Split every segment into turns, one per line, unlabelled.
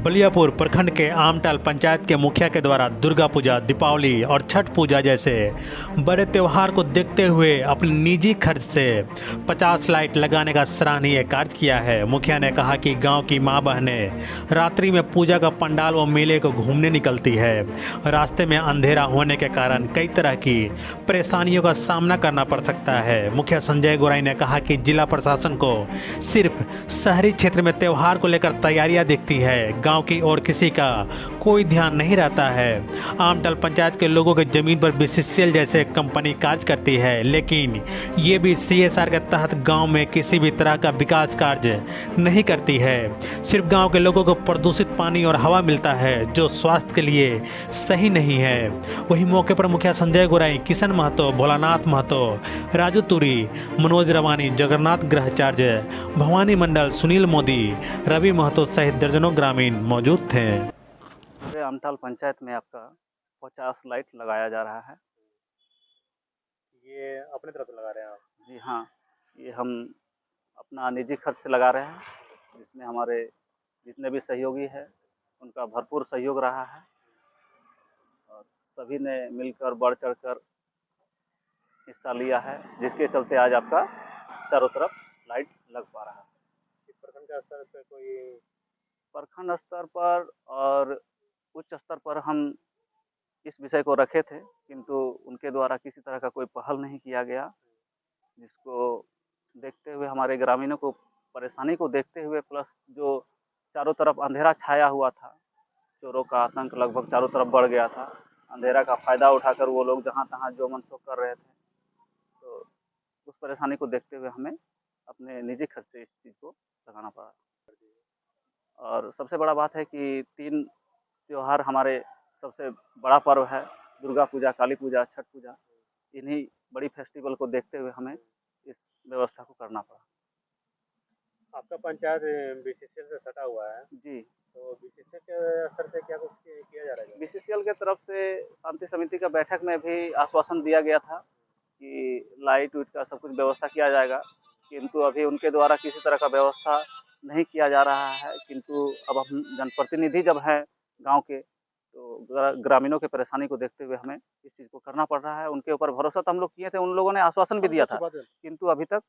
बलियापुर प्रखंड के आमटाल पंचायत के मुखिया के द्वारा दुर्गा पूजा, दीपावली और छठ पूजा जैसे बड़े त्यौहार को देखते हुए अपने निजी खर्च से 50 लाइट लगाने का सराहनीय कार्य किया है। मुखिया ने कहा कि गांव की मां बहनें रात्रि में पूजा का पंडाल व मेले को घूमने निकलती है। रास्ते में अंधेरा होने के कारण कई तरह की परेशानियों का सामना करना पड़ सकता है। मुखिया संजय गोराई ने कहा कि जिला प्रशासन को सिर्फ शहरी क्षेत्र में त्यौहार को लेकर तैयारियां दिखती है, गांव की और किसी का कोई ध्यान नहीं रहता है। आमटाल पंचायत के लोगों के जमीन पर बीसीसीएल जैसे कंपनी कार्य करती है, लेकिन ये भी सीएसआर के तहत गांव में किसी भी तरह का विकास कार्य नहीं करती है। सिर्फ गांव के लोगों को प्रदूषित पानी और हवा मिलता है, जो स्वास्थ्य के लिए सही नहीं है। वहीं मौके पर मुखिया संजय गोराई, किशन महतो, भोलानाथ महतो, राजू तुरी, मनोज रवानी, जगन्नाथ ग्रहाचार्य, भवानी मंडल, सुनील मोदी, रवि महतो सहित दर्जनों ग्रामीण मौजूद थे।
आमटाल पंचायत में आपका 50 लाइट लगाया जा रहा है।
ये अपने तरफ से लगा रहे हैं आप?
जी हाँ, ये हम अपना निजी खर्च से लगा रहे हैं, जिसमें हमारे जितने भी सहयोगी हैं उनका भरपूर सहयोग रहा है और सभी ने मिलकर बढ़ चढ़कर हिस्सा लिया है, जिसके चलते आज आपका चारों तरफ लाइट लग पा रहा है।
प्रखंड का स्तर पे कोई
प्रखंड स्तर पर और उच्च स्तर पर हम इस विषय को रखे थे, किंतु उनके द्वारा किसी तरह का कोई पहल नहीं किया गया, जिसको देखते हुए हमारे ग्रामीणों को परेशानी को देखते हुए प्लस जो चारों तरफ अंधेरा छाया हुआ था, चोरों का आतंक लगभग चारों तरफ बढ़ गया था। अंधेरा का फ़ायदा उठाकर वो लोग जहाँ तहाँ जो मनसुख कर रहे थे, तो उस परेशानी को देखते हुए हमें अपने निजी खर्च से इस चीज़ को लगाना पड़ा। और सबसे बड़ा बात है कि 3 त्योहार हमारे सबसे बड़ा पर्व है, दुर्गा पूजा, काली पूजा, छठ पूजा। इन्हीं बड़ी फेस्टिवल को देखते हुए हमें इस व्यवस्था को करना पड़ा।
आपका पंचायत बीसीसीएल से सटा हुआ है,
जी,
तो बीसीसीएल के स्तर से क्या कुछ किया जा रहा है?
बीसीसीएल के तरफ से शांति समिति का बैठक में भी आश्वासन दिया गया था कि लाइट उइट का सब कुछ व्यवस्था किया जाएगा, किंतु अभी उनके द्वारा किसी तरह का व्यवस्था नहीं किया जा रहा है। किंतु अब हम जनप्रतिनिधि जब हैं गाँव के, तो ग्रामीणों की परेशानी को देखते हुए हमें इस चीज़ को करना पड़ रहा है। उनके ऊपर भरोसा तो हम लोग किए थे, उन लोगों ने आश्वासन भी दिया था, किंतु अभी तक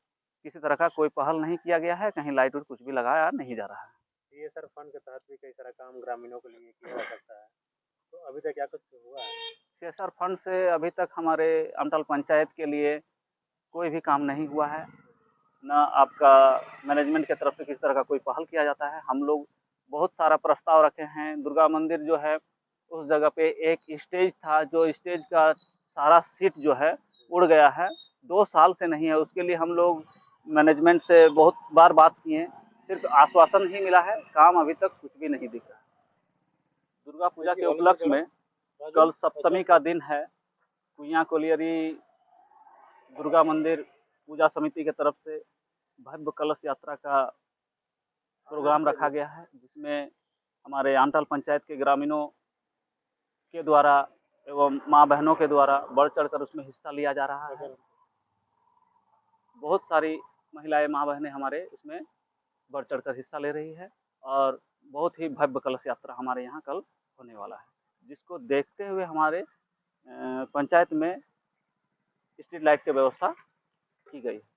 किसी तरह का कोई पहल नहीं किया गया है, कहीं लाइट उइट कुछ भी लगाया नहीं जा रहा है।
सीएसआर फंड के तहत भी कई सारा काम ग्रामीणों के लिए किया जा सकता है, तो अभी तक क्या कुछ हुआ है?
सीएसआर फंड से अभी तक हमारे आमटाल पंचायत के लिए कोई भी काम नहीं हुआ है, ना आपका मैनेजमेंट की तरफ से किसी तरह का कोई पहल किया जाता है। हम लोग बहुत सारा प्रस्ताव रखे हैं। दुर्गा मंदिर जो है, उस जगह पे एक स्टेज था, जो स्टेज का सारा सीट जो है उड़ गया है, 2 साल से नहीं है। उसके लिए हम लोग मैनेजमेंट से बहुत बार बात किए, सिर्फ आश्वासन ही मिला है, काम अभी तक कुछ भी नहीं दिख रहा है। दुर्गा पूजा के उपलक्ष्य में कल सप्तमी का दिन है। कुइयाँ कोलियरी दुर्गा मंदिर पूजा समिति की तरफ से भव्य कलश यात्रा का प्रोग्राम रखा गया है, जिसमें हमारे आमटाल पंचायत के ग्रामीणों के द्वारा एवं माँ बहनों के द्वारा बढ़ चढ़कर उसमें हिस्सा लिया जा रहा है। बहुत सारी महिलाएं, माँ बहनें हमारे इसमें बढ़ चढ़कर हिस्सा ले रही है और बहुत ही भव्य कलश यात्रा हमारे यहाँ कल होने वाला है, जिसको देखते हुए हमारे पंचायत में स्ट्रीट लाइट की व्यवस्था की गई है।